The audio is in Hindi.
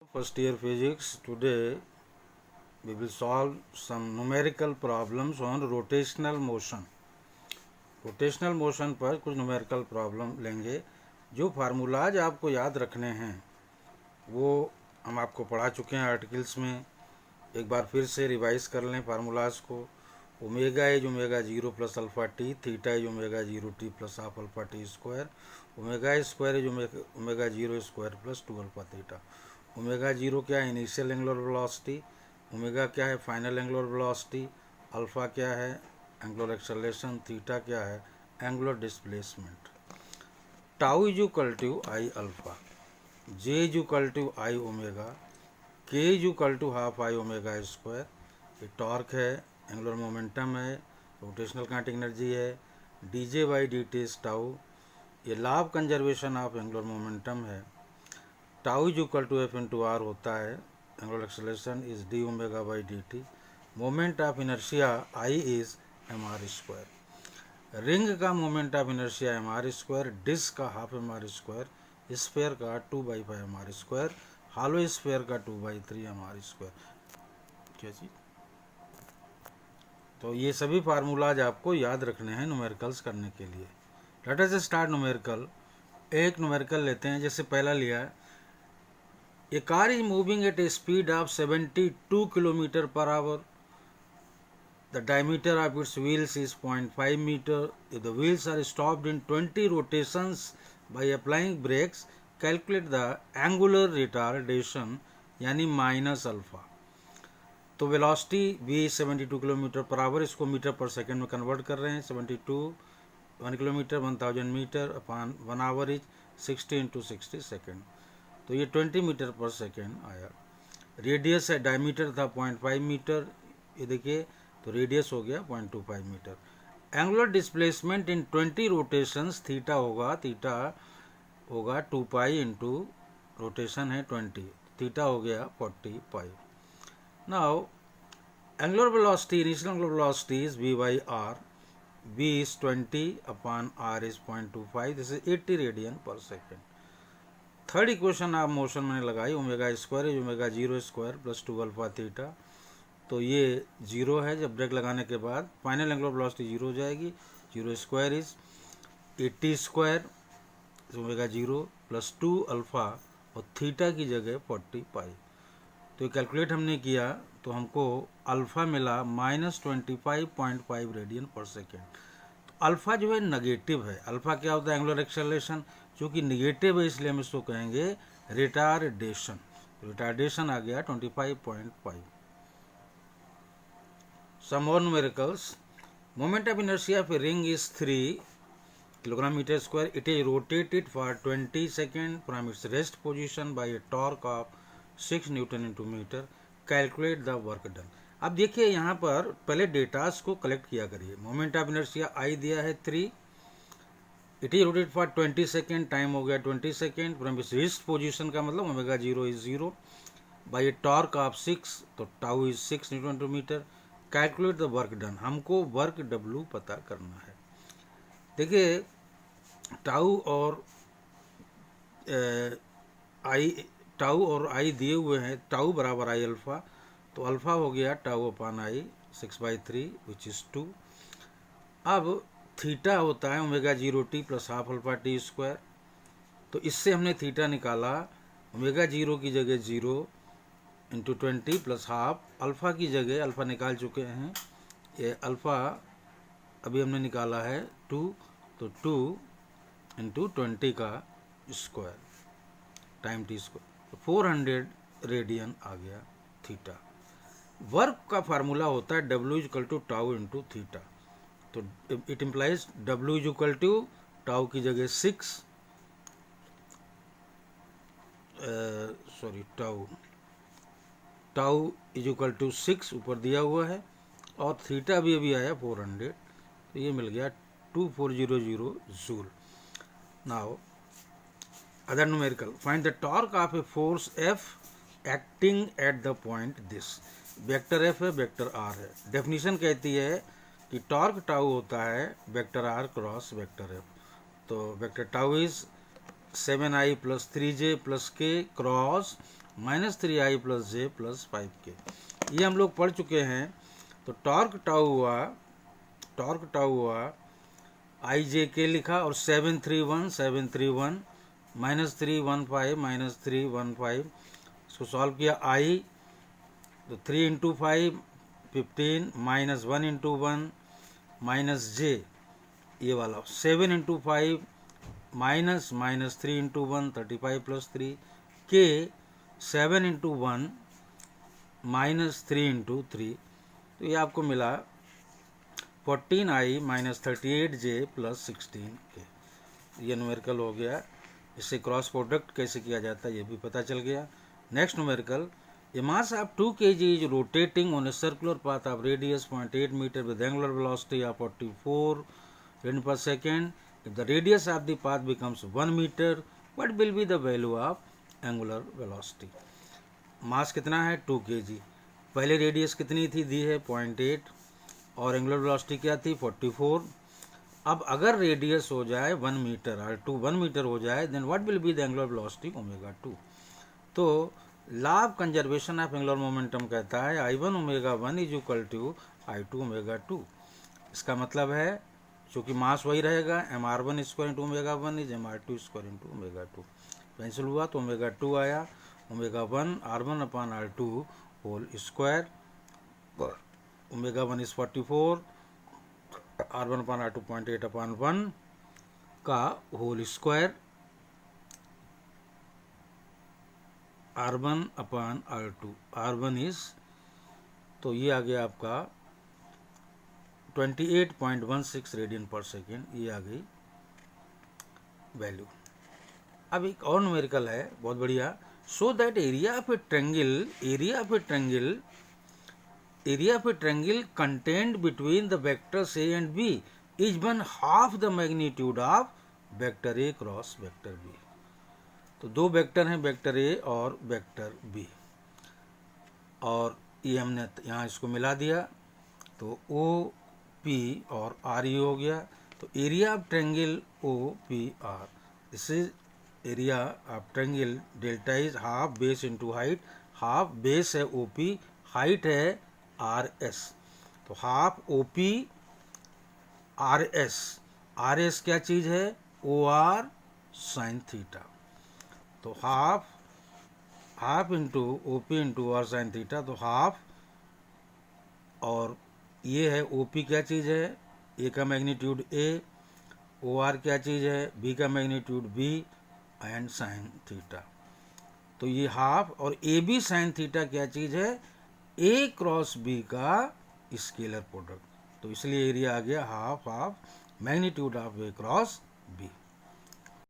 First year physics. Today we will solve some numerical problems on rotational motion. Rotational motion पर कुछ न्यूमेरिकल प्रॉब्लम लेंगे। जो फार्मूलाज आपको याद रखने हैं वो हम आपको पढ़ा चुके हैं आर्टिकल्स में। एक बार फिर से रिवाइज कर लें फार्मूलाज को। Omega is omega zero plus alpha T, theta is omega zero T plus half alpha T square, omega square is omega zero square plus two alpha theta. Omega zero क्या है? Initial angular velocity. ओमेगा क्या है? Final angular velocity. अल्फा क्या है? Angular acceleration. थीटा क्या है? Angular displacement. Tau is equal to I alpha, J is equal to I omega, K is equal to half I omega square. ये टॉर्क है, एंगुलर मोमेंटम है, रोटेशनल काइनेटिक एनर्जी है। D J by D T is tau, ये law of conservation of angular momentum है। Tau is equal to F into R होता है। Angular acceleration is D omega by D T. Moment of inertia I is M R square. Ring का moment of inertia M R square, disc का half M R square, sphere का 2/5 M R square, hollow sphere का 2/3 एम आर स्क्वायर। क्या चीज? तो ये सभी फार्मूलाज आपको याद रखने हैं न्यूमेरिकल्स करने के लिए। Let us start numerical. एक न्यूमेरिकल लेते हैं, जैसे पहला लिया है। A car is moving at a speed of 72 km per hour. The diameter of its wheels is 0.5 meter. If the wheels are stopped in 20 rotations by applying brakes, calculate the angular retardation यानी माइनस अल्फा। तो velocity v 72 kilometre per hour, इसको मीटर पर सेकेंड में कन्वर्ट कर रहे हैं। 72 1 kilometre 1000 metre upon 1 hour is 60 into 60 second, तो ये 20 मीटर पर सेकेंड आया। रेडियस है, डायमीटर था 0.5 मीटर, ये देखिए तो रेडियस हो गया 0.25 metre. Angular displacement in 20 rotations, theta होगा 2 पाई इंटू रोटेशन है 20, थीटा हो गया 40 pi. Now angular velocity, initial angular velocity is v by r, v is 20 upon r is 0.25, this is 80 radian पर सेकेंड। थर्ड इक्वेशन आप मोशन मैंने लगाई, omega square is omega zero square plus 2 alpha theta, तो ये जीरो है। जब ब्रेक लगाने के बाद फाइनल एंगुलर वेलोसिटी जीरो हो जाएगी। Zero square is 80 square omega zero plus 2 alpha और थीटा की जगह 40 पाई। तो ये कैलकुलेट हमने किया तो हमको अल्फा मिला -25.5 रेडियन पर सेकेंड। अल्फा जो है नेगेटिव है। अल्फा क्या होता है? एंगुलर एक्सेलरेशन, जो कि नेगेटिव है इसलिए हम इसको कहेंगे रिटार्डेशन। रिटार्डेशन आ गया 25.5। Some more numericals. Moment of inertia of a ring is 3 kilogram metre square. It is rotated for 20 second from its rest position by a torque of 6 newton into metre. Calculate the work done. अब देखिए यहाँ पर पहले डेटास को कलेक्ट किया करिए। मोमेंट ऑफ इनर्शिया आई दिया है 3, it is rotate for 20 second, time हो गया 20 सेकेंड फ्रॉम इस रेस्ट पोजीशन का मतलब omega zero is zero by a torque of 6, तो tau is 6 newton to metre. Calculate the work done, हमको वर्क डब्ल्यू पता करना है। देखिए टाउ और आई दिए हुए हैं। टाउ बराबर आई अल्फा, तो अल्फा हो गया tau upon I 6/3 which is 2। अब थीटा होता है omega zero T plus half alpha T square, तो इससे हमने थीटा निकाला। ओमेगा जीरो की जगह 0 इंटू 20 प्लस हाफ, अल्फा की जगह अल्फा निकाल चुके हैं, ये अल्फा अभी हमने निकाला है 2, तो 2 इंटू 20 का स्क्वायर टाइम टी स्क्वायर, तो 400 रेडियन आ गया थीटा। वर्क का फार्मूला होता है W is equal to tau into theta, तो it implies W is equal to tau की जगह 6, टाउ इज इक्वल टू 6 ऊपर दिया हुआ है, और थीटा भी अभी आया 400, तो ये मिल गया 2400 joule. Now other numerical, find the torque of a force F acting at the point this. Vector F है, वेक्टर R है। डेफिनेशन कहती है कि टॉर्क टाउ होता है vector R cross vector F, तो vector tau is 7i + 3j + k cross -3i plus J plus 5k। ये हम लोग पढ़ चुके हैं। तो टॉर्क टाउ हुआ आई जे के लिखा और 731 -315 इसको सॉल्व किया। आई तो 3 इंटू 5 15 -1 इंटू 1 माइनस जे ये वाला 7 इंटू 5 -3 इंटू 1 35 प्लस 3 के 7 इंटू 1 -3 इंटू 3 तो ये आपको मिला 14i -38j प्लस 16k। ये न्यूमेरिकल हो गया। इससे क्रॉस प्रोडक्ट कैसे किया जाता है ये भी पता चल गया। Next numerical, a mass of 2 kg is rotating on a circular path of radius 0.8 meter with angular velocity of 44 radian per second. If the radius of the path becomes 1 meter, what will be the value of angular velocity? मास कितना है 2 kg। पहले रेडियस कितनी थी दी है 0.8 और एंगुलर वेलोसिटी क्या थी 44। अब अगर रेडियस हो जाए 1 मीटर r2 1 मीटर हो जाए then what will be the angular velocity omega 2। तो law of conservation of angular momentum कहता है I1 omega 1 is equal to I2 omega 2। इसका मतलब है चूँकि मास वही रहेगा mr1 square into omega 1 is mr2 square into omega 2। Cancel हुआ तो ओमेगा 2 आया। Omega 1 r1 upon r2 whole square. Omega 1 is 44 r1 upon r2 0.8 upon 1 का whole square r1 upon r2 r1 is तो ये आ गया आपका 28.16 रेडियन पर सेकेंड। ये आ गई वैल्यू। अब एक और न्यूमेरिकल है बहुत बढ़िया। So that area of a triangle content between the vectors A and B is 1/2 the magnitude of vector A cross vector B. तो दो वेक्टर हैं वेक्टर ए और वेक्टर बी और ये हमने यहाँ इसको मिला दिया तो ओ पी और आर ई हो गया। तो area of triangle O P R, this is area of triangle delta is half base into height. Half base है ओ पी, हाइट है आर एस। तो half O P R S क्या चीज़ है ओ आर साइन थीटा। तो half into O P into R sine theta तो हाफ। और ये है ओ पी क्या चीज़ है ए का मैग्नीट्यूड ए, ओ आर क्या चीज़ है बी का magnitude B and sine theta. तो ये हाफ और ए बी साइन थीटा क्या चीज़ है ए क्रॉस बी का स्केलर प्रोडक्ट। तो इसलिए एरिया आ गया half of magnitude of A cross B.